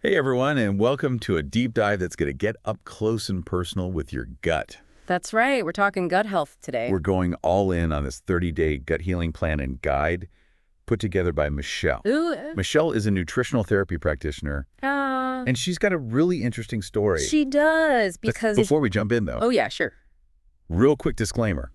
Hey everyone, and welcome to a deep dive that's going to get up close and personal with your gut. That's right. We're talking gut health today. We're going all in on this 30-day gut healing plan and guide put together by Michelle. Ooh. Michelle is a nutritional therapy practitioner, and she's got a really interesting story. She does, because... Before we jump in, though, Oh, yeah, sure. real quick disclaimer.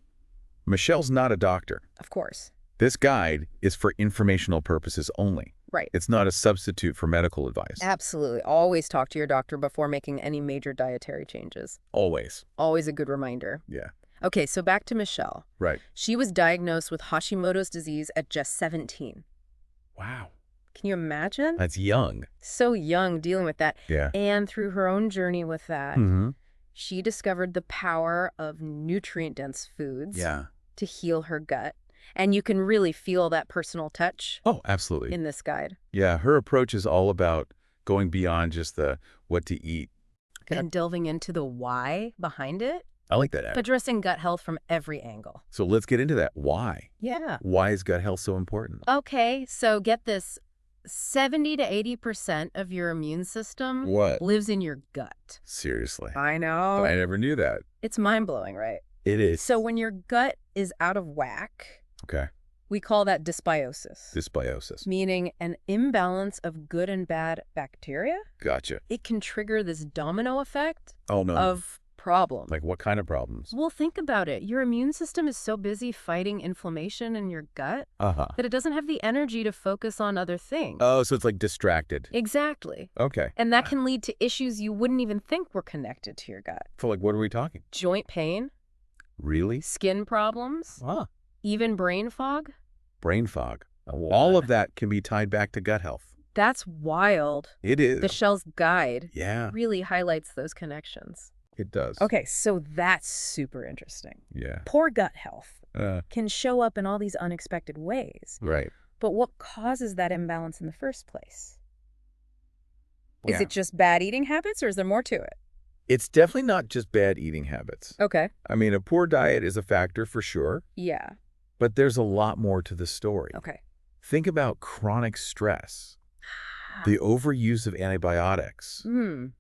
Michelle's not a doctor. Of course. This guide is for informational purposes only. Right. It's not a substitute for medical advice. Absolutely. Always talk to your doctor before making any major dietary changes. Always. Always a good reminder. Yeah. Okay, so back to Michelle. Right. She was diagnosed with Hashimoto's disease at just 17. Wow. Can you imagine? That's young. So young, dealing with that. Yeah. And through her own journey with that, she discovered the power of nutrient-dense foods to heal her gut. And you can really feel that personal touch. Oh, absolutely. In this guide. Yeah, her approach is all about going beyond just the what to eat. And delving into the why behind it. I like that. Addressing gut health from every angle. So let's get into that. Why? Yeah. Why is gut health so important? Okay, so get this. 70 to 80% of your immune system lives in your gut. Seriously. I know. I never knew that. It's mind-blowing, right? It is. So when your gut is out of whack, we call that dysbiosis. Dysbiosis. Meaning an imbalance of good and bad bacteria. Gotcha. It can trigger this domino effect of problems. Like what kind of problems? Well, think about it. Your immune system is so busy fighting inflammation in your gut that it doesn't have the energy to focus on other things. Oh, so it's like distracted. Exactly. Okay. And that can lead to issues you wouldn't even think were connected to your gut. So like what are we talking? Joint pain. Really? Skin problems. Even brain fog. Brain fog. All of that can be tied back to gut health. That's wild. It is. Michelle's guide really highlights those connections. It does. Okay, so that's super interesting. Yeah. Poor gut health can show up in all these unexpected ways. Right. But what causes that imbalance in the first place? Is it just bad eating habits, or is there more to it? It's definitely not just bad eating habits. Okay. I mean, a poor diet is a factor for sure. Yeah. But there's a lot more to the story. Okay. Think about chronic stress, the overuse of antibiotics,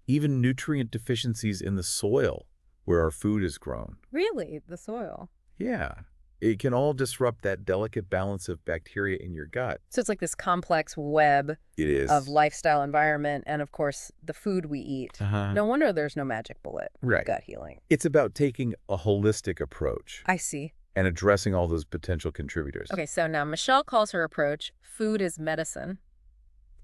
even nutrient deficiencies in the soil where our food is grown. Really? The soil? Yeah. It can all disrupt that delicate balance of bacteria in your gut. So it's like this complex web of lifestyle, environment, and of course, the food we eat. No wonder there's no magic bullet for gut healing. It's about taking a holistic approach. I see. And addressing all those potential contributors. Okay, so now Michelle calls her approach food is medicine.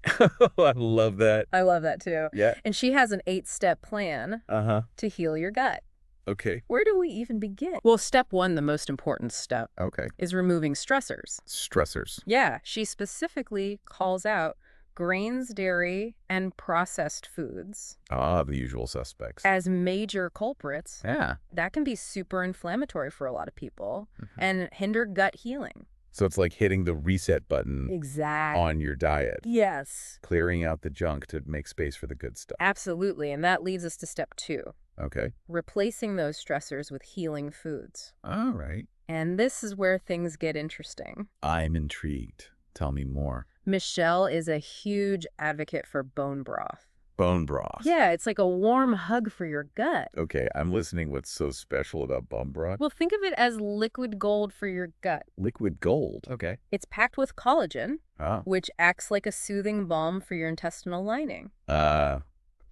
I love that. I love that too. Yeah. And she has an 8-step plan to heal your gut. Okay. Where do we even begin? Well, step 1, the most important step, is removing stressors. Stressors. Yeah, she specifically calls out grains, dairy, and processed foods. The usual suspects. As major culprits. Yeah. That can be super inflammatory for a lot of people and hinder gut healing. So it's like hitting the reset button on your diet. Yes. Clearing out the junk to make space for the good stuff. Absolutely. And that leads us to step 2. Okay. Replacing those stressors with healing foods. All right. And this is where things get interesting. I'm intrigued. Tell me more. Michelle is a huge advocate for bone broth. Bone broth. Yeah, it's like a warm hug for your gut. Okay, I'm listening. What's so special about bone broth? Well, think of it as liquid gold for your gut. Liquid gold? Okay. It's packed with collagen, which acts like a soothing balm for your intestinal lining.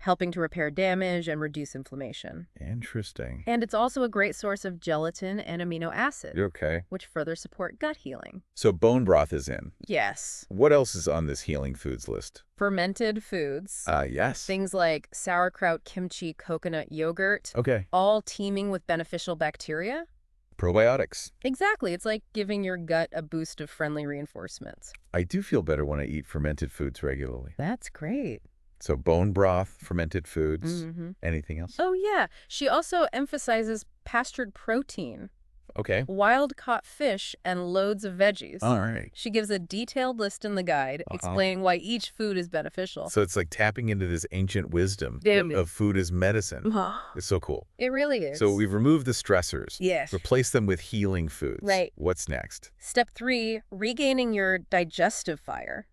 Helping to repair damage and reduce inflammation. Interesting. And it's also a great source of gelatin and amino acid. Okay. Which further support gut healing. So bone broth is in. Yes. What else is on this healing foods list? Fermented foods. Yes. Things like sauerkraut, kimchi, coconut yogurt. Okay. All teeming with beneficial bacteria. Probiotics. Exactly. It's like giving your gut a boost of friendly reinforcements. I do feel better when I eat fermented foods regularly. That's great. So bone broth, fermented foods, anything else? Oh, yeah. She also emphasizes pastured protein. Okay. Wild-caught fish and loads of veggies. All right. She gives a detailed list in the guide explaining why each food is beneficial. So it's like tapping into this ancient wisdom of food as medicine. It's so cool. It really is. So we've removed the stressors. Yes. Replaced them with healing foods. Right. What's next? Step 3, regaining your digestive fire.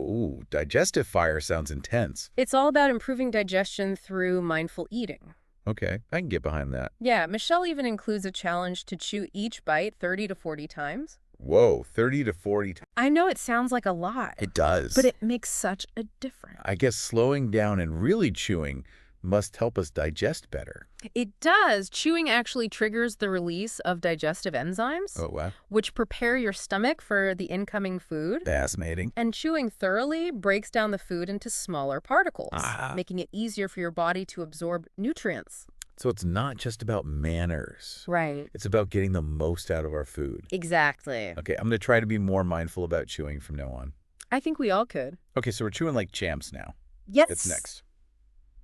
Ooh, digestive fire sounds intense. It's all about improving digestion through mindful eating. Okay, I can get behind that. Yeah, Michelle even includes a challenge to chew each bite 30 to 40 times. Whoa, 30 to 40 times. I know it sounds like a lot. It does. But it makes such a difference. I guess slowing down and really chewing must help us digest better. It does. Chewing actually triggers the release of digestive enzymes, Oh, wow. which prepare your stomach for the incoming food. Fascinating. And chewing thoroughly breaks down the food into smaller particles, Ah. making it easier for your body to absorb nutrients. So it's not just about manners. Right. It's about getting the most out of our food. Exactly. Okay, I'm going to try to be more mindful about chewing from now on. I think we all could. Okay, so we're chewing like champs now. Yes. It's next.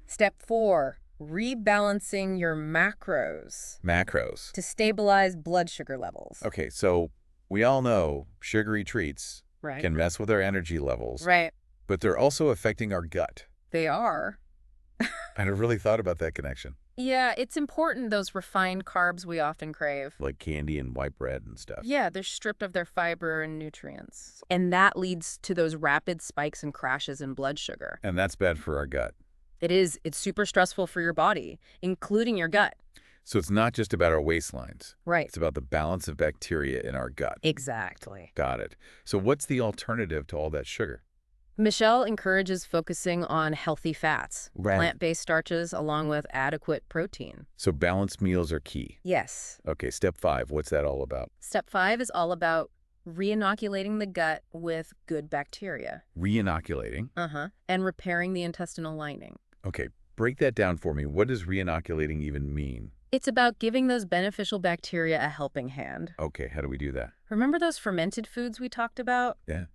Step 4, rebalancing your macros Macros. to stabilize blood sugar levels. Okay, so we all know sugary treats Right. can mess with our energy levels, Right. but they're also affecting our gut. They are. I never really thought about that connection, Yeah, it's important, those refined carbs we often crave. like candy and white bread and stuff. Yeah, they're stripped of their fiber and nutrients. And that leads to those rapid spikes and crashes in blood sugar. And that's bad for our gut. It is. It's super stressful for your body, including your gut. So it's not just about our waistlines. Right. It's about the balance of bacteria in our gut. Exactly. Got it. So what's the alternative to all that sugar? Michelle encourages focusing on healthy fats, Right. plant-based starches, along with adequate protein. So balanced meals are key. Yes. Okay, step 5, what's that all about? Step 5 is all about reinoculating the gut with good bacteria. Reinoculating. And repairing the intestinal lining. Okay, break that down for me. What does reinoculating even mean? It's about giving those beneficial bacteria a helping hand. Okay, how do we do that? Remember those fermented foods we talked about? Yeah.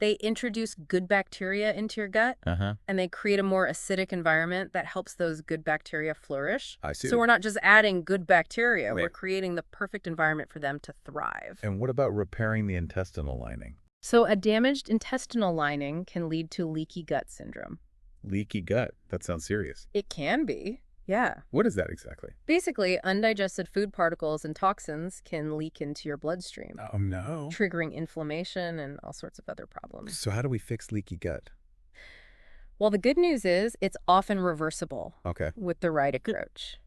They introduce good bacteria into your gut, and they create a more acidic environment that helps those good bacteria flourish. I see. So we're not just adding good bacteria, Right. we're creating the perfect environment for them to thrive. And what about repairing the intestinal lining? So a damaged intestinal lining can lead to leaky gut syndrome. Leaky gut. That sounds serious. It can be. Yeah. What is that exactly? Basically, undigested food particles and toxins can leak into your bloodstream, Oh, no. triggering inflammation and all sorts of other problems. So how do we fix leaky gut? Well, the good news is it's often reversible Okay. with the right approach.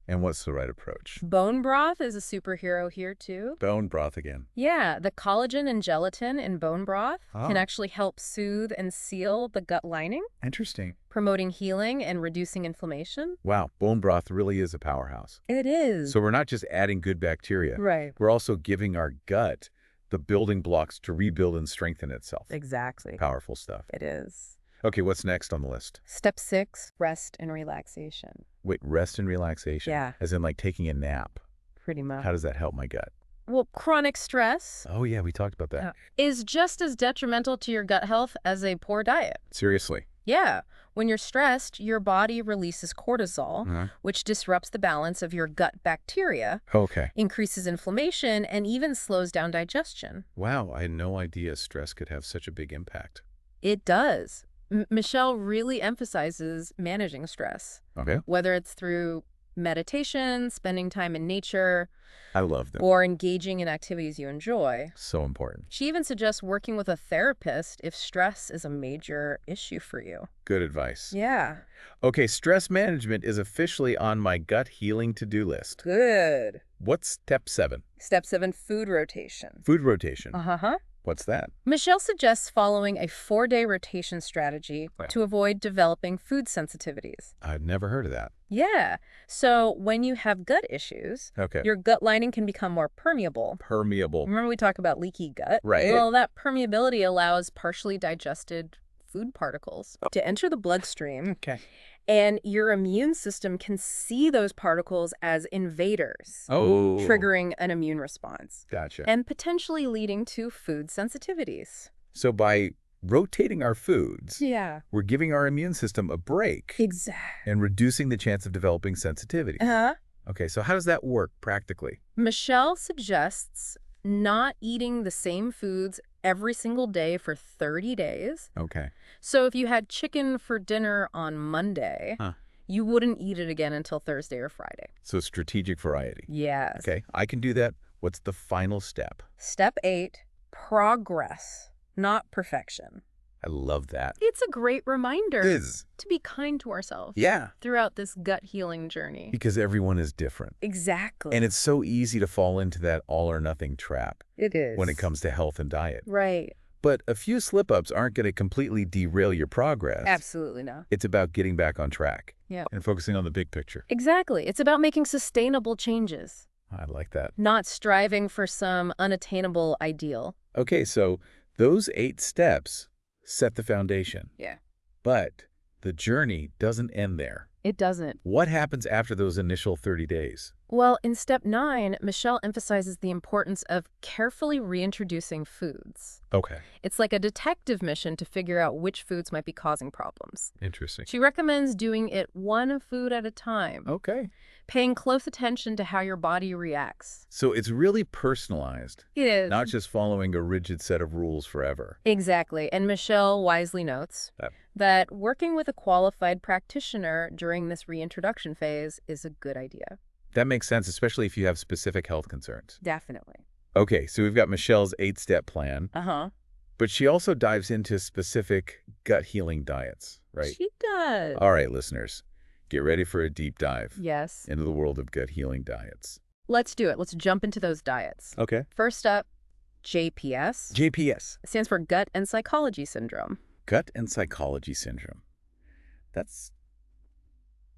And what's the right approach? Bone broth is a superhero here, too. Bone broth again. Yeah, the collagen and gelatin in bone broth can Oh. actually help soothe and seal the gut lining, Interesting. promoting healing and reducing inflammation. Wow, bone broth really is a powerhouse. It is. So we're not just adding good bacteria. Right. We're also giving our gut the building blocks to rebuild and strengthen itself. Exactly. Powerful stuff. It is. Okay, what's next on the list? Step 6, rest and relaxation. Wait, rest and relaxation? Yeah. As in like taking a nap. Pretty much. How does that help my gut? Well, chronic stress Oh, yeah, we talked about that. is just as detrimental to your gut health as a poor diet. Seriously. Yeah. When you're stressed, your body releases cortisol, which disrupts the balance of your gut bacteria, Okay. increases inflammation, and even slows down digestion. Wow, I had no idea stress could have such a big impact. It does. Michelle really emphasizes managing stress, Okay. whether it's through meditation, spending time in nature, I love them. or engaging in activities you enjoy. So important. She even suggests working with a therapist if stress is a major issue for you. Good advice. Yeah. Okay, stress management is officially on my gut healing to-do list. Good. What's step 7? Step 7, food rotation. Food rotation. Uh-huh. What's that? Michelle suggests following a 4-day rotation strategy to avoid developing food sensitivities. I've never heard of that. Yeah. So when you have gut issues, Okay. your gut lining can become more permeable. Permeable. Remember we talked about leaky gut? Right. Well, that permeability allows partially digested food particles to enter the bloodstream. Okay. And your immune system can see those particles as invaders, Oh. triggering an immune response, Gotcha. and potentially leading to food sensitivities. So by rotating our foods, Yeah. we're giving our immune system a break Exactly. and reducing the chance of developing sensitivity. Okay, so how does that work practically? Michelle suggests not eating the same foods every single day for 30 days. Okay. So if you had chicken for dinner on Monday, you wouldn't eat it again until Thursday or Friday. So strategic variety. Yes. Okay, I can do that. What's the final step? Step 8, progress, not perfection. I love that. It's a great reminder It is. to be kind to ourselves. Yeah. Throughout this gut healing journey. Because everyone is different. Exactly. And it's so easy to fall into that all or nothing trap. It is. When it comes to health and diet. Right. But a few slip-ups aren't going to completely derail your progress. Absolutely not. It's about getting back on track. Yeah. And focusing on the big picture. Exactly. It's about making sustainable changes. I like that. Not striving for some unattainable ideal. Okay, so those 8 steps set the foundation. Yeah. But the journey doesn't end there. It doesn't. What happens after those initial 30 days? Well, in step 9, Michelle emphasizes the importance of carefully reintroducing foods. Okay. It's like a detective mission to figure out which foods might be causing problems. Interesting. She recommends doing it one food at a time. Okay. Paying close attention to how your body reacts. So it's really personalized. It is. Not just following a rigid set of rules forever. Exactly. And Michelle wisely notes that working with a qualified practitioner during this reintroduction phase is a good idea. That makes sense, especially if you have specific health concerns. Definitely. Okay, so we've got Michelle's 8-step plan. Uh-huh. But she also dives into specific gut healing diets, right? She does. All right, listeners, get ready for a deep dive. Yes. Into the world of gut healing diets. Let's do it. Let's jump into those diets. Okay. First up, JPS. JPS. It stands for Gut and Psychology Syndrome. Gut and Psychology Syndrome.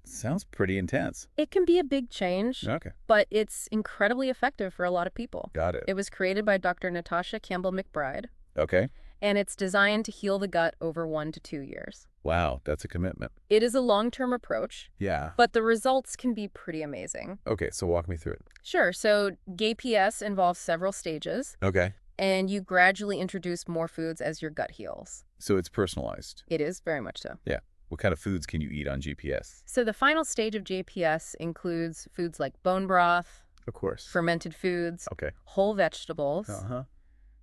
Sounds pretty intense. It can be a big change, Okay. but it's incredibly effective for a lot of people. Got it. It was created by Dr. Natasha Campbell McBride, Okay. and it's designed to heal the gut over 1 to 2 years. Wow, that's a commitment. It is a long-term approach, Yeah. but the results can be pretty amazing. Okay, so walk me through it. Sure. So GAPS involves several stages, Okay. and you gradually introduce more foods as your gut heals. So it's personalized. It is very much so. Yeah. What kind of foods can you eat on GPS? So the final stage of JPS includes foods like bone broth, Of course. fermented foods, Okay. whole vegetables, Uh-huh.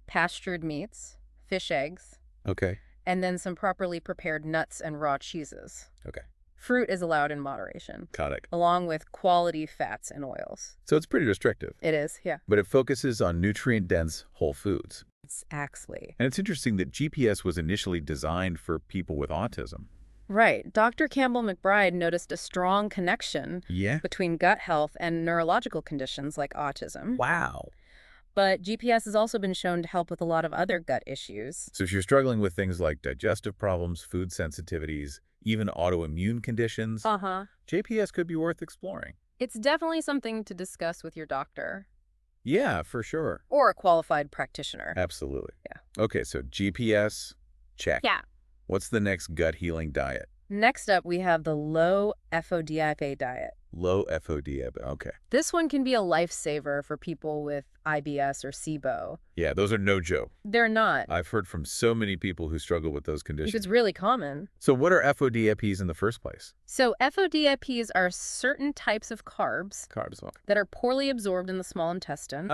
pastured meats, fish eggs, Okay. and then some properly prepared nuts and raw cheeses. Okay. Fruit is allowed in moderation, Got it. along with quality fats and oils. So it's pretty restrictive. It is, yeah. But it focuses on nutrient-dense whole foods. Exactly. And it's interesting that GPS was initially designed for people with autism. Right. Dr. Campbell McBride noticed a strong connection between gut health and neurological conditions like autism. Wow. But GPS has also been shown to help with a lot of other gut issues. So if you're struggling with things like digestive problems, food sensitivities, even autoimmune conditions, JPS could be worth exploring. It's definitely something to discuss with your doctor. Yeah, for sure. Or a qualified practitioner. Absolutely. Yeah. Okay, so GPS, check. Yeah. What's the next gut healing diet? Next up, we have the low FODMAP diet. Low FODMAP. Okay. This one can be a lifesaver for people with IBS or SIBO. Yeah, those are no joke. They're not. I've heard from so many people who struggle with those conditions. It's really common. So what are FODMAPs in the first place? So FODMAPs are certain types of carbs that are poorly absorbed in the small intestine.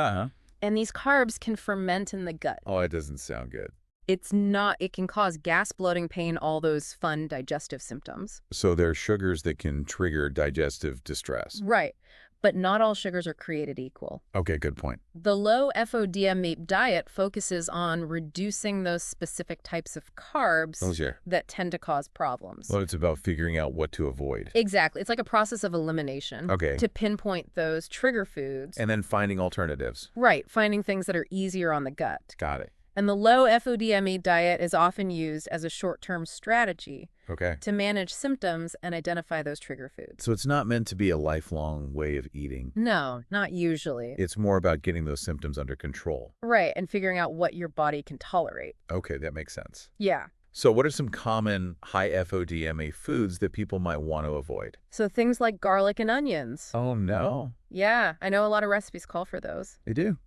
And these carbs can ferment in the gut. Oh, it doesn't sound good. It's not. It can cause gas, bloating, pain, all those fun digestive symptoms. So there are sugars that can trigger digestive distress. Right. But not all sugars are created equal. Okay, good point. The low FODMAP diet focuses on reducing those specific types of carbs that tend to cause problems. Well, it's about figuring out what to avoid. Exactly. It's like a process of elimination. Okay. To pinpoint those trigger foods. And then finding alternatives. Right. Finding things that are easier on the gut. Got it. And the low FODMAP diet is often used as a short-term strategy to manage symptoms and identify those trigger foods. So it's not meant to be a lifelong way of eating. No, not usually. It's more about getting those symptoms under control. Right, and figuring out what your body can tolerate. Okay, that makes sense. Yeah. So what are some common high FODMAP foods that people might want to avoid? So things like garlic and onions. Oh, no. Yeah, I know a lot of recipes call for those. They do.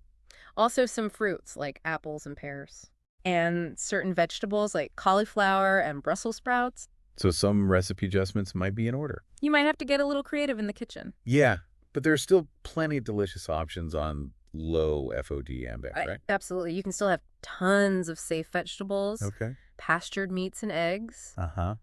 Also some fruits like apples and pears. And certain vegetables like cauliflower and Brussels sprouts. So some recipe adjustments might be in order. You might have to get a little creative in the kitchen. Yeah, but there's still plenty of delicious options on low FODMAP, right? Absolutely. You can still have tons of safe vegetables. Okay. Pastured meats and eggs.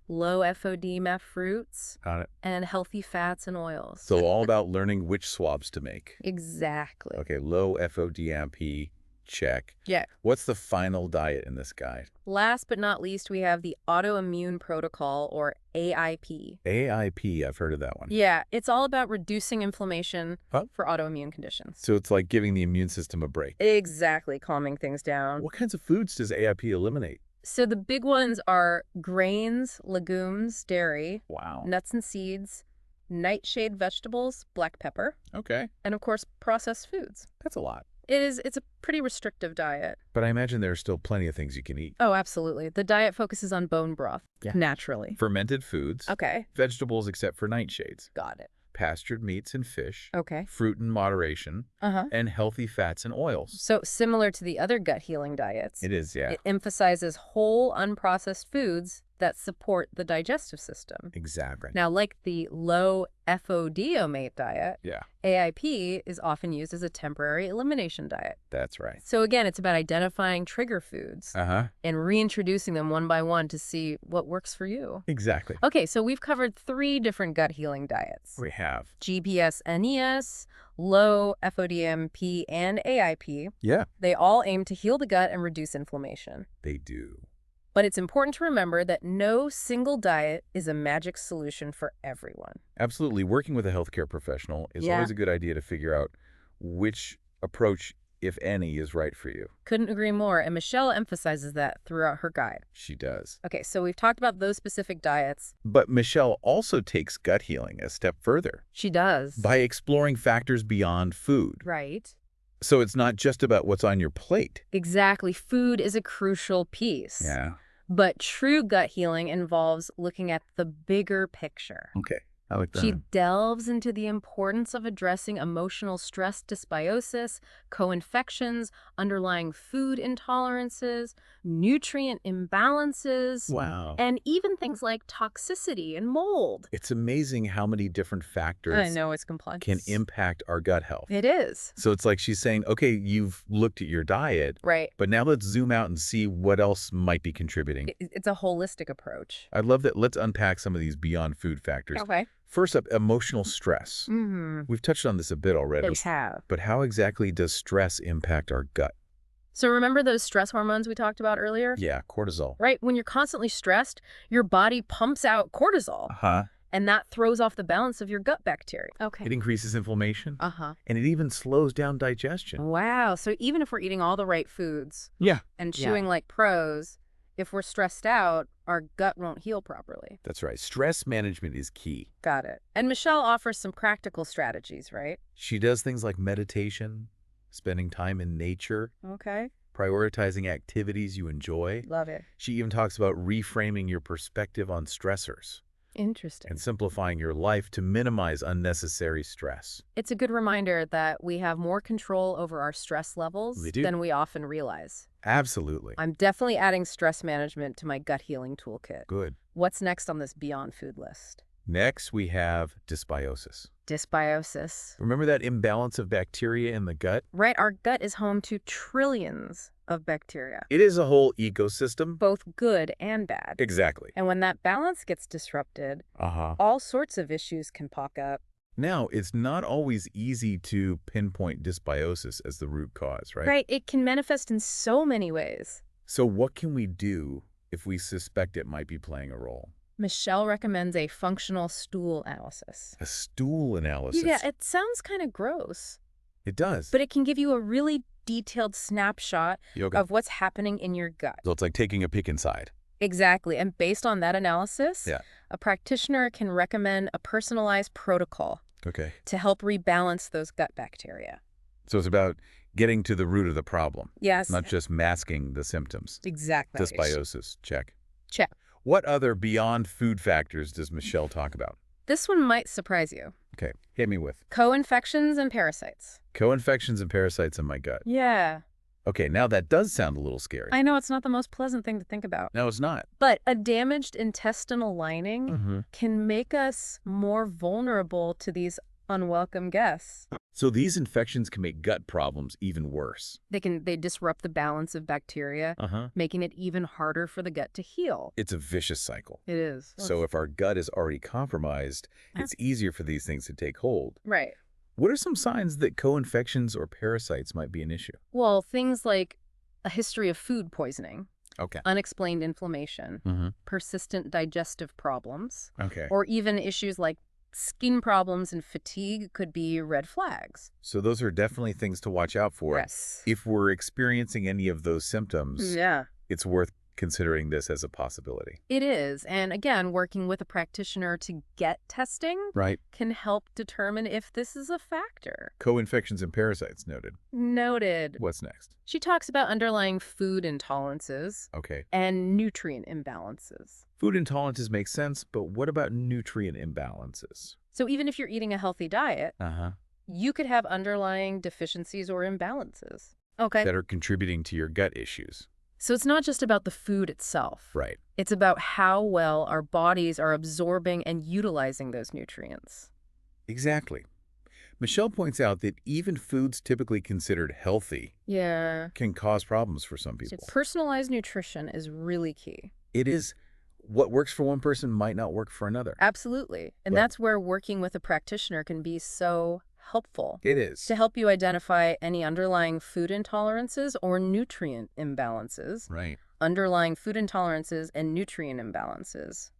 Low FODMAP fruits. Got it. And healthy fats and oils. So all about learning which swabs to make. Exactly. Okay, low FODMAP Check. Yeah. What's the final diet in this guide? Last but not least, we have the Autoimmune Protocol, or AIP. AIP, I've heard of that one. Yeah, it's all about reducing inflammation for autoimmune conditions. So it's like giving the immune system a break. Exactly, calming things down. What kinds of foods does AIP eliminate? So the big ones are grains, legumes, dairy, Wow. nuts and seeds, nightshade vegetables, black pepper, Okay. and of course, processed foods. That's a lot. It's a pretty restrictive diet. But I imagine there are still plenty of things you can eat. Oh, absolutely. The diet focuses on bone broth, naturally. Fermented foods. Okay. Vegetables except for nightshades. Got it. Pastured meats and fish. Okay. Fruit in moderation. And healthy fats and oils. So similar to the other gut healing diets. It is, yeah. It emphasizes whole, unprocessed foods that support the digestive system. Exactly. Now, like the low FODMate diet, AIP is often used as a temporary elimination diet. That's right. So again, it's about identifying trigger foods and reintroducing them one by one to see what works for you. Exactly. Okay, so we've covered 3 different gut healing diets. We have. GPS-NES, low FODMP, and AIP. Yeah. They all aim to heal the gut and reduce inflammation. They do. But it's important to remember that no single diet is a magic solution for everyone. Absolutely. Working with a healthcare professional is always a good idea to figure out which approach, if any, is right for you. Couldn't agree more, and Michelle emphasizes that throughout her guide. She does. Okay, so we've talked about those specific diets. But Michelle also takes gut healing a step further. She does. By exploring factors beyond food. Right. So it's not just about what's on your plate. Exactly. Food is a crucial piece. Yeah. But true gut healing involves looking at the bigger picture. Okay. I like that. She delves into the importance of addressing emotional stress dysbiosis, co-infections, underlying food intolerances, nutrient imbalances, and even things like toxicity and mold. It's amazing how many different factors I know, it's complex. can impact our gut health. It is. So it's like she's saying, okay, you've looked at your diet, right? But now let's zoom out and see what else might be contributing. It's a holistic approach. I love that. Let's unpack some of these beyond food factors. Okay. First up, emotional stress. We've touched on this a bit already. We have. But how exactly does stress impact our gut? So remember those stress hormones we talked about earlier? Yeah, cortisol. Right? When you're constantly stressed, your body pumps out cortisol. And that throws off the balance of your gut bacteria. Okay. It increases inflammation. And it even slows down digestion. Wow. So even if we're eating all the right foods and chewing like pros, if we're stressed out, our gut won't heal properly. That's right. Stress management is key. Got it. And Michelle offers some practical strategies, right? She does things like meditation, spending time in nature. Okay. Prioritizing activities you enjoy. Love it. She even talks about reframing your perspective on stressors. Interesting. And simplifying your life to minimize unnecessary stress. It's a good reminder that we have more control over our stress levels than we often realize. Absolutely. I'm definitely adding stress management to my gut healing toolkit. Good. What's next on this Beyond Food list? Next, we have dysbiosis. Dysbiosis. Remember that imbalance of bacteria in the gut? Right. Our gut is home to trillions of bacteria. It is a whole ecosystem. Both good and bad. Exactly. And when that balance gets disrupted, all sorts of issues can pop up. Now, it's not always easy to pinpoint dysbiosis as the root cause, right? Right. It can manifest in so many ways. So what can we do if we suspect it might be playing a role? Michelle recommends a functional stool analysis. A stool analysis? Yeah, it sounds kind of gross. It does. But it can give you a really detailed snapshot of what's happening in your gut. So it's like taking a peek inside. Exactly. And based on that analysis, a practitioner can recommend a personalized protocol to help rebalance those gut bacteria. So it's about getting to the root of the problem. Yes. Not just masking the symptoms. Exactly. Dysbiosis, check. Check. What other beyond food factors does Michelle talk about? This one might surprise you. Okay, hit me with. Co-infections and parasites. Co-infections and parasites in my gut. Yeah. Okay, now that does sound a little scary. I know, it's not the most pleasant thing to think about. No, it's not. But a damaged intestinal lining can make us more vulnerable to these unwelcome guests. So these infections can make gut problems even worse. They disrupt the balance of bacteria, making it even harder for the gut to heal. It's a vicious cycle. It is. So if our gut is already compromised, it's easier for these things to take hold. Right. What are some signs that co-infections or parasites might be an issue? Well, things like a history of food poisoning, Okay. unexplained inflammation, persistent digestive problems, Okay. or even issues like skin problems and fatigue could be red flags. So those are definitely things to watch out for. Yes. If we're experiencing any of those symptoms, Yeah. it's worth considering this as a possibility. It is. And again, working with a practitioner to get testing Right. can help determine if this is a factor. Co-infections and parasites noted. Noted. What's next? She talks about underlying food intolerances Okay. and nutrient imbalances. Food intolerances make sense, but what about nutrient imbalances? So even if you're eating a healthy diet, you could have underlying deficiencies or imbalances. Okay. That are contributing to your gut issues. So it's not just about the food itself. Right. It's about how well our bodies are absorbing and utilizing those nutrients. Exactly. Michelle points out that even foods typically considered healthy can cause problems for some people. So personalized nutrition is really key. It is. What works for one person might not work for another. Absolutely. And that's where working with a practitioner can be so helpful. It is. To help you identify any underlying food intolerances or nutrient imbalances. Right. Underlying food intolerances and nutrient imbalances.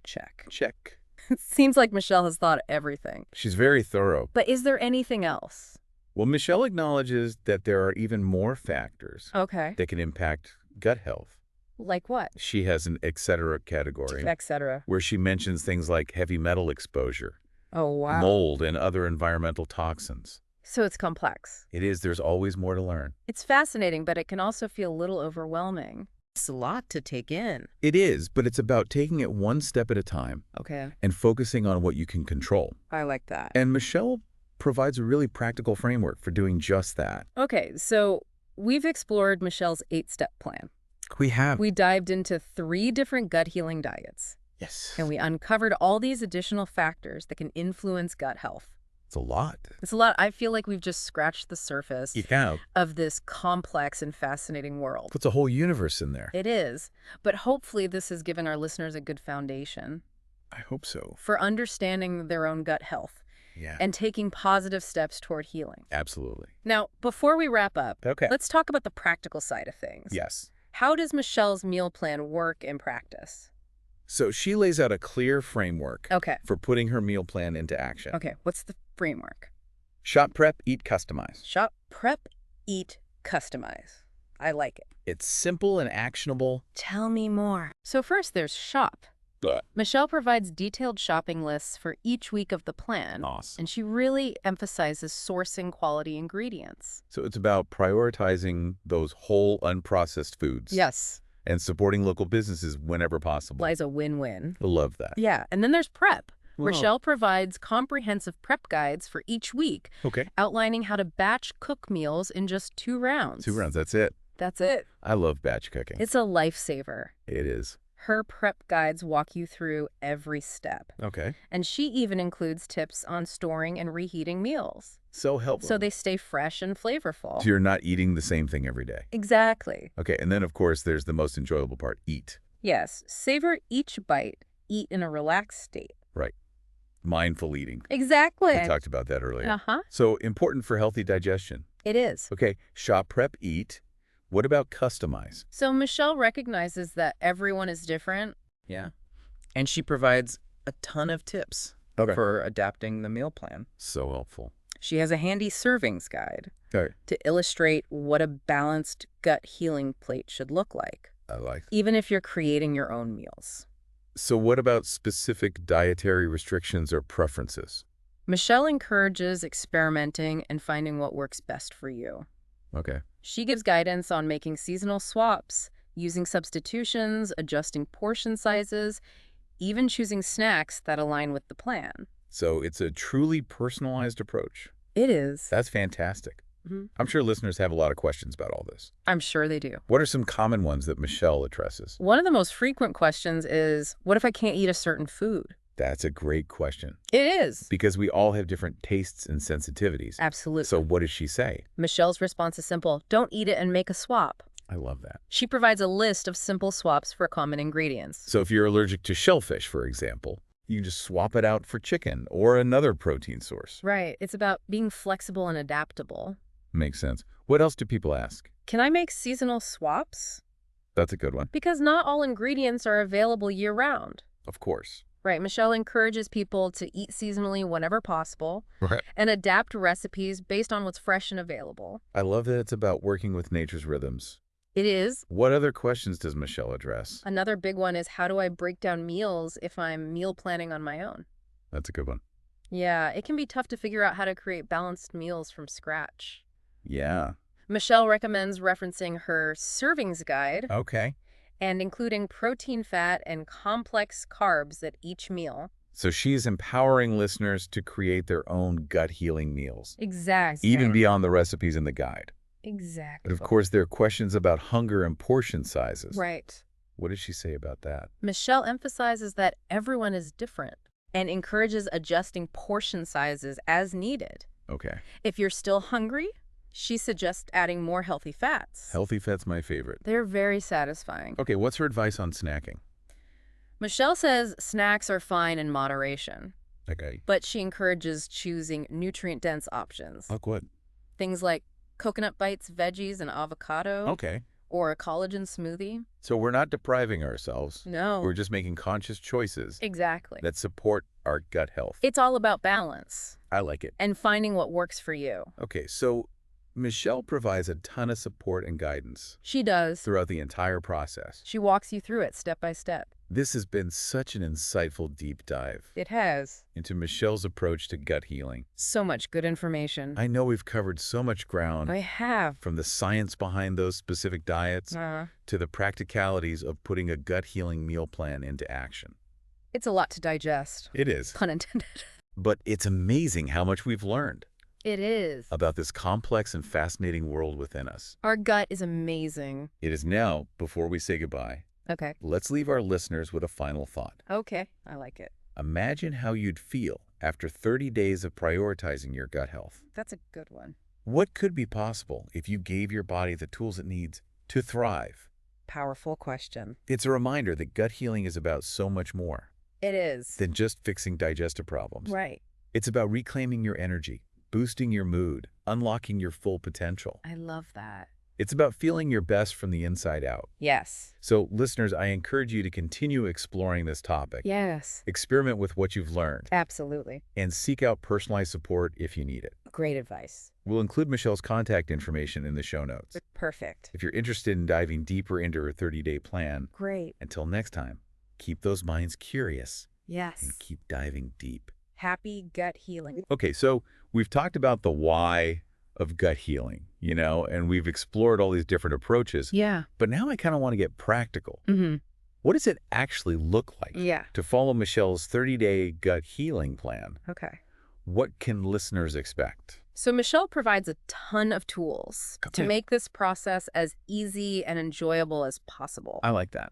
Check. Check. It seems like Michelle has thought of everything. She's very thorough. But is there anything else? Well, Michelle acknowledges that there are even more factors that can impact gut health. Like what? She has an et cetera category. Et cetera. Where she mentions things like heavy metal exposure, Oh, wow. mold, and other environmental toxins. So it's complex. It is. There's always more to learn. It's fascinating, but it can also feel a little overwhelming. It's a lot to take in. It is, but it's about taking it one step at a time. Okay. And focusing on what you can control. I like that. And Michelle provides a really practical framework for doing just that. Okay, so we've explored Michelle's 8-step plan. We have. We dived into 3 different gut healing diets. Yes. And we uncovered all these additional factors that can influence gut health. It's a lot. It's a lot. I feel like we've just scratched the surface of this complex and fascinating world. Puts a whole universe in there. It is. But hopefully this has given our listeners a good foundation. I hope so. For understanding their own gut health. Yeah. And taking positive steps toward healing. Absolutely. Now, before we wrap up, Okay. let's talk about the practical side of things. Yes. How does Michelle's meal plan work in practice? So she lays out a clear framework for putting her meal plan into action. Okay, what's the framework? Shop, prep, eat, customize. Shop, prep, eat, customize. I like it. It's simple and actionable. Tell me more. So first there's shop. Michelle provides detailed shopping lists for each week of the plan. Awesome. And she really emphasizes sourcing quality ingredients. So it's about prioritizing those whole unprocessed foods. Yes. And supporting local businesses whenever possible. Lies a win-win. I love that. Yeah, and then there's prep. Whoa. Michelle provides comprehensive prep guides for each week, outlining how to batch cook meals in just 2 rounds. 2 rounds, that's it. That's it. I love batch cooking. It's a lifesaver. It is. Her prep guides walk you through every step. Okay. And she even includes tips on storing and reheating meals. So helpful. So they stay fresh and flavorful. So you're not eating the same thing every day. Exactly. Okay, and then of course there's the most enjoyable part, eat. Yes, savor each bite, eat in a relaxed state. Right. Mindful eating. Exactly. We talked about that earlier. Uh-huh. So important for healthy digestion. It is. Okay, shop, prep, eat. What about customize? So Michelle recognizes that everyone is different. Yeah. And she provides a ton of tips for adapting the meal plan. So helpful. She has a handy servings guide to illustrate what a balanced gut healing plate should look like. I like that. Even if you're creating your own meals. So what about specific dietary restrictions or preferences? Michelle encourages experimenting and finding what works best for you. Okay. She gives guidance on making seasonal swaps, using substitutions, adjusting portion sizes, even choosing snacks that align with the plan. So it's a truly personalized approach. It is. That's fantastic. Mm-hmm. I'm sure listeners have a lot of questions about all this. I'm sure they do. What are some common ones that Michelle addresses? One of the most frequent questions is, what if I can't eat a certain food? That's a great question. It is. Because we all have different tastes and sensitivities. Absolutely. So what does she say? Michelle's response is simple. Don't eat it and make a swap. I love that. She provides a list of simple swaps for common ingredients. So if you're allergic to shellfish, for example, You can just swap it out for chicken or another protein source. Right. It's about being flexible and adaptable. Makes sense. What else do people ask? Can I make seasonal swaps? That's a good one. Because not all ingredients are available year-round. Of course. Right. Michelle encourages people to eat seasonally whenever possible Right. and adapt recipes based on what's fresh and available. I love that it's about working with nature's rhythms. It is. What other questions does Michelle address? Another big one is, how do I break down meals if I'm meal planning on my own? That's a good one. Yeah, it can be tough to figure out how to create balanced meals from scratch. Yeah. Michelle recommends referencing her servings guide Okay. and including protein, fat, and complex carbs at each meal. So she's empowering listeners to create their own gut-healing meals, Exactly. even beyond the recipes in the guide. Exactly. But of course, there are questions about hunger and portion sizes. Right. What does she say about that? Michelle emphasizes that everyone is different and encourages adjusting portion sizes as needed. Okay. If you're still hungry, she suggests adding more healthy fats. Healthy fat's my favorite. They're very satisfying. Okay, what's her advice on snacking? Michelle says snacks are fine in moderation, Okay. but she encourages choosing nutrient-dense options. Like what? Things like coconut bites, veggies, and avocado. Okay. Or a collagen smoothie. So we're not depriving ourselves. No. We're just making conscious choices Exactly. that support our gut health. It's all about balance I like it. and finding what works for you. Okay, so Michelle provides a ton of support and guidance She does. throughout the entire process. She walks you through it step by step. This has been such an insightful deep dive It has. into Michelle's approach to gut healing. So much good information. I know we've covered so much ground, I have. from the science behind those specific diets to the practicalities of putting a gut healing meal plan into action. It's a lot to digest. It is. Pun intended. But it's amazing how much we've learned It is. about this complex and fascinating world within us. Our gut is amazing. It is now, before we say goodbye, Okay. let's leave our listeners with a final thought. Okay. I like it. Imagine how you'd feel after 30 days of prioritizing your gut health. That's a good one. What could be possible if you gave your body the tools it needs to thrive? Powerful question. It's a reminder that gut healing is about so much more It is. than just fixing digestive problems. Right. It's about reclaiming your energy, boosting your mood, unlocking your full potential. I love that. It's about feeling your best from the inside out. Yes. So, listeners, I encourage you to continue exploring this topic. Yes. Experiment with what you've learned Absolutely. and seek out personalized support if you need it. Great advice. We'll include Michelle's contact information in the show notes. Perfect. If you're interested in diving deeper into her 30-day plan, Great. until next time, keep those minds curious Yes. and keep diving deep. Happy gut healing. Okay, so we've talked about the why of gut healing, and we've explored all these different approaches. Yeah. But now I kind of want to get practical. Mm-hmm. What does it actually look like Yeah. to follow Michelle's 30-day gut healing plan? Okay. What can listeners expect? So Michelle provides a ton of tools to Okay. make this process as easy and enjoyable as possible. I like that.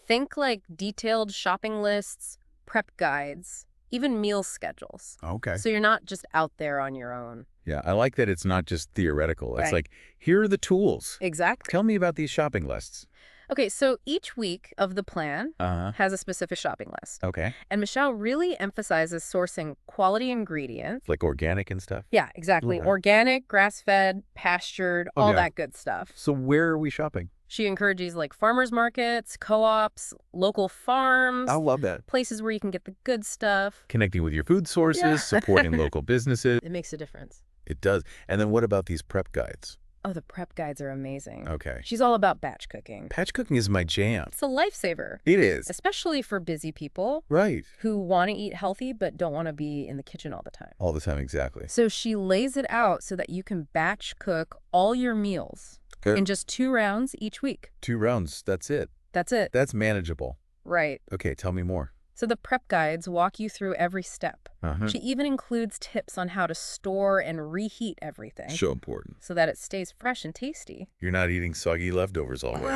Think like detailed shopping lists, prep guides, even meal schedules. Okay. So you're not just out there on your own. Yeah, I like that it's not just theoretical. It's Right. like, here are the tools. Exactly. Tell me about these shopping lists. Okay, so each week of the plan Uh-huh. has a specific shopping list. Okay. And Michelle really emphasizes sourcing quality ingredients. Like organic and stuff? Yeah, exactly. Okay. Organic, grass-fed, pastured, all Okay. that good stuff. So where are we shopping? She encourages like farmers markets, co-ops, local farms, love that. places where you can get the good stuff. Connecting with your food sources, Yeah. supporting local businesses. It makes a difference. It does. And then what about these prep guides? Oh, the prep guides are amazing. Okay. She's all about batch cooking. Patch cooking is my jam. It's a lifesaver, It is. especially for busy people Right. who want to eat healthy but don't want to be in the kitchen all the time. All the time, exactly. So she lays it out so that you can batch cook all your meals Good. in just 2 rounds each week. 2 rounds, that's it. That's it. That's manageable. Right. Okay, tell me more. So the prep guides walk you through every step. Uh-huh. She even includes tips on how to store and reheat everything So important. so that it stays fresh and tasty. You're not eating soggy leftovers all week.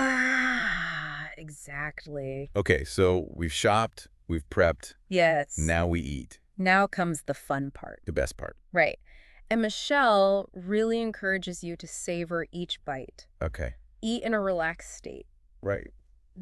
Exactly. Okay, so we've shopped, we've prepped, Yes. now we eat. Now comes the fun part. The best part. Right. And Michelle really encourages you to savor each bite. Okay. Eat in a relaxed state. Right.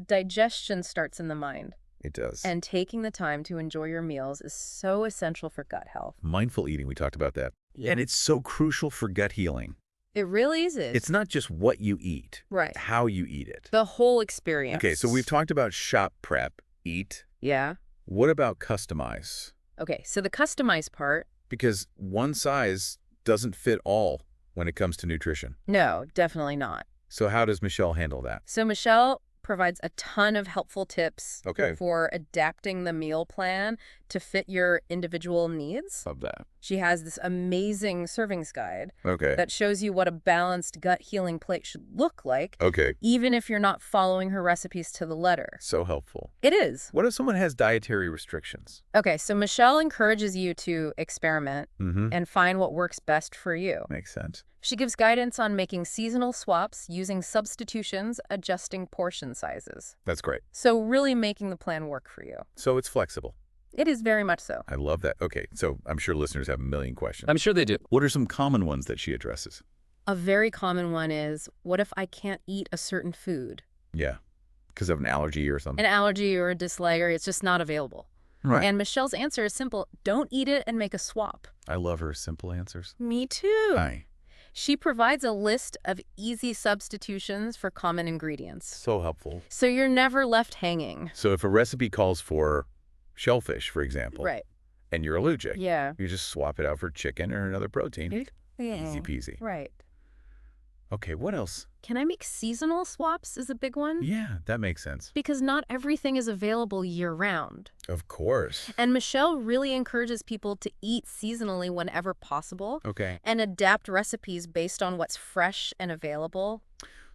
Digestion starts in the mind. It does. And taking the time to enjoy your meals is so essential for gut health. Mindful eating, we talked about that. Yeah. And it's so crucial for gut healing. It really is. It's not just what you eat. Right. How you eat it. The whole experience. Okay, so we've talked about shop prep, eat. Yeah. What about customize? Okay, so the customize part. Because one size doesn't fit all when it comes to nutrition. No, definitely not. So how does Michelle handle that? So Michelle provides a ton of helpful tips for adapting the meal plan to fit your individual needs. Love that. She has this amazing servings guide Okay. that shows you what a balanced gut healing plate should look like, Okay. even if you're not following her recipes to the letter. So helpful. It is. What if someone has dietary restrictions? Okay, so Michelle encourages you to experiment and find what works best for you. Makes sense. She gives guidance on making seasonal swaps, using substitutions, adjusting portion sizes. That's great. So really making the plan work for you. So it's flexible. It is very much so. I love that. Okay, so I'm sure listeners have a million questions. I'm sure they do. What are some common ones that she addresses? A very common one is, what if I can't eat a certain food? Yeah, because of an allergy or something. An allergy or a dislike, or it's just not available. Right. And Michelle's answer is simple. Don't eat it and make a swap. I love her simple answers. Me too. Hi. She provides a list of easy substitutions for common ingredients. So helpful. So you're never left hanging. So if a recipe calls for shellfish, for example, Right. and you're allergic, Yeah. you just swap it out for chicken or another protein. Yeah. Easy peasy. Right. Okay, what else? Can I make seasonal swaps is a big one? Yeah, that makes sense. Because not everything is available year-round. Of course. And Michelle really encourages people to eat seasonally whenever possible Okay. and adapt recipes based on what's fresh and available.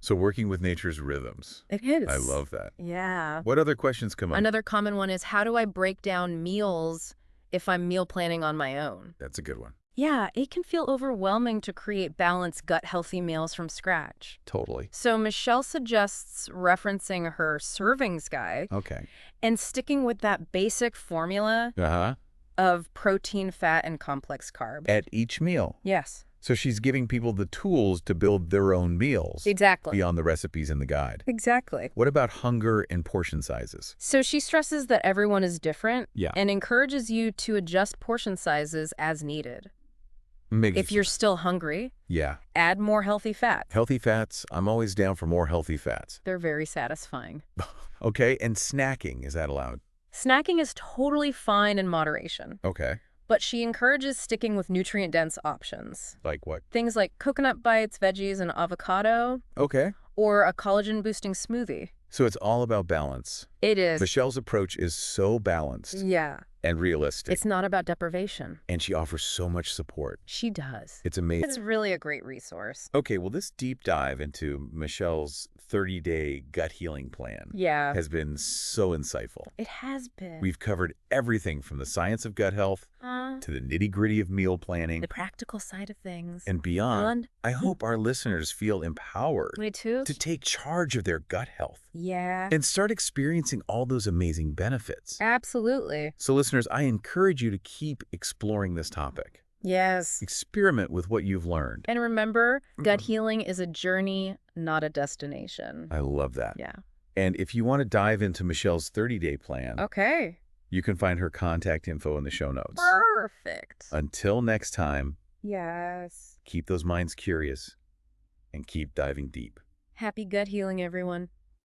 So working with nature's rhythms. It is. I love that. Yeah. What other questions come up? Another common one is, how do I break down meals if I'm meal planning on my own? That's a good one. Yeah, it can feel overwhelming to create balanced, gut-healthy meals from scratch. Totally. So Michelle suggests referencing her servings guide Okay. and sticking with that basic formula Uh-huh. of protein, fat, and complex carb. At each meal. Yes. So she's giving people the tools to build their own meals. Exactly. Beyond the recipes in the guide. Exactly. What about hunger and portion sizes? So she stresses that everyone is different Yeah. and encourages you to adjust portion sizes as needed. Makes If you're still hungry, Yeah. add more healthy fats. Healthy fats, I'm always down for more healthy fats. They're very satisfying. Okay, and snacking, is that allowed? Snacking is totally fine in moderation, Okay. but she encourages sticking with nutrient-dense options. Like what? Things like coconut bites, veggies, and avocado, Okay. or a collagen-boosting smoothie. So it's all about balance. It is. Michelle's approach is so balanced Yeah. and realistic. It's not about deprivation. And she offers so much support. She does. It's amazing. It's really a great resource. Okay, well, this deep dive into Michelle's 30-day gut healing plan Yeah. has been so insightful. It has been. We've covered everything from the science of gut health to the nitty-gritty of meal planning the practical side of things. and beyond. I hope our listeners feel empowered Me too. to take charge of their gut health Yeah. and start experiencing all those amazing benefits. Absolutely. So listeners, I encourage you to keep exploring this topic. Yes. Experiment with what you've learned. And remember, gut healing is a journey, not a destination. I love that. Yeah. And if you want to dive into Michelle's 30-day plan, Okay. you can find her contact info in the show notes. Perfect. Until next time, Yes. keep those minds curious and keep diving deep. Happy gut healing, everyone.